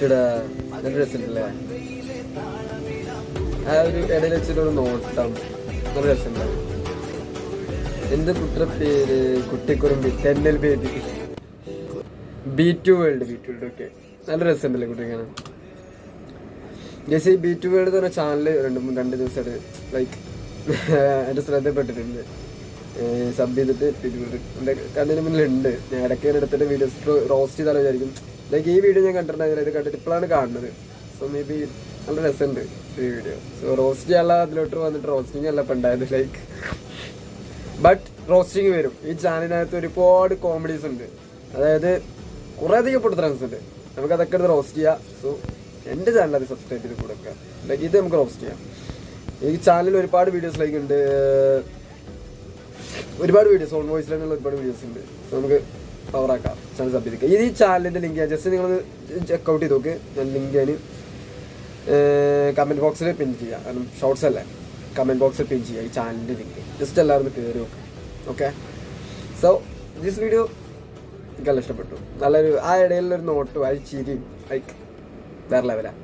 നല്ല രസമുണ്ടല്ലേ? ആ ഒരു ഇടയിൽ വെച്ചിട്ടൊരു നോട്ടം നല്ല രസമുണ്ടാവും. എന്ത് കുട്ടിയുടെ പേര്? കുട്ടിക്കുറുമ്പി, തെന്നൽ ബേബി, B2 വേൾഡ്. ഒക്കെ നല്ല രസമുണ്ടല്ലേ കുട്ടിക്കാണ്. ജസ്റ്റ് ഈ B2 വേൾഡ് എന്ന് പറഞ്ഞ ചാനല് 2 ദിവസമായിട്ട് ലൈക്ക് എൻ്റെ ശ്രദ്ധപ്പെട്ടിട്ടുണ്ട്. സബ് ചെയ്തിട്ട് എൻ്റെ കണ്ണിന് മുന്നിലുണ്ട്. ഞാൻ ഇടയ്ക്ക് എടുത്തിട്ട് വീഡിയോസ് റോസ്റ്റ് ചെയ്താലോ വിചാരിക്കും. ലൈക്ക് ഈ വീഡിയോ ഞാൻ കണ്ടിട്ടുണ്ടായിരുന്നു, ഇത് കണ്ടിട്ട് ഇപ്പോഴാണ് കാണുന്നത്. സോ മേ ബി നല്ല രസമുണ്ട് ഈ വീഡിയോ. സോ റോസ്റ്റ് ചെയ്യാനുള്ള അതിലോട്ട് വന്നിട്ട് റോസ്റ്റിംഗ് അല്ല ഇപ്പം ഉണ്ടായത് ലൈക്ക്. ബട്ട് റോസ്റ്റിംഗ് വരും. ഈ ചാനലിനകത്ത് ഒരുപാട് കോമഡീസ് ഉണ്ട്, അതായത് കുറേ അധികം പൊട്ടത്തരംസ് ഉണ്ട്. നമുക്കതൊക്കെ എടുത്ത് റോസ്റ്റ് ചെയ്യാം. സോ എൻ്റെ ചാനൽ അത് സബ്സ്ക്രൈബ് ചെയ്ത് കൊടുക്കുക. ലൈക്ക് ഇത് നമുക്ക് റോസ്റ്റ് ചെയ്യാം. ഈ ചാനലിൽ ഒരുപാട് വീഡിയോസ് ലൈക്ക് ഉണ്ട്, ഒരുപാട് വീഡിയോസ് ഓൺ വോയിസ് ലൈനുള്ള ഒരുപാട് വീഡിയോസ് ഉണ്ട്. സോ നമുക്ക് പവറാക്കാം, ചാനൽ സബ് ചെയ്തിരിക്കുക. ഈ ചാനലിൻ്റെ ലിങ്ക് ഞാൻ ജസ്റ്റ് നിങ്ങളൊന്ന് ചെക്കൗട്ട് ചെയ്ത് നോക്ക്. ഞാൻ ലിങ്ക് ഞാൻ കമൻറ്റ് ബോക്സിൽ പിൻ ചെയ്യാം. കാരണം ഷോർട്സ് അല്ലേ, കമൻറ്റ് ബോക്സിൽ പിൻ ചെയ്യുക ഈ ചാനലിൻ്റെ ലിങ്ക്. ജസ്റ്റ് എല്ലാവരും ഒന്ന് കയറി നോക്കുക. ഓക്കെ, സോ ദിസ് വീഡിയോ എനിക്കെല്ലാം ഇഷ്ടപ്പെട്ടു. നല്ലൊരു ആ ഇടയിലൊരു നോട്ടും ആ ചിരിയും ലൈക്ക് വേറെ ലെവലാണ്.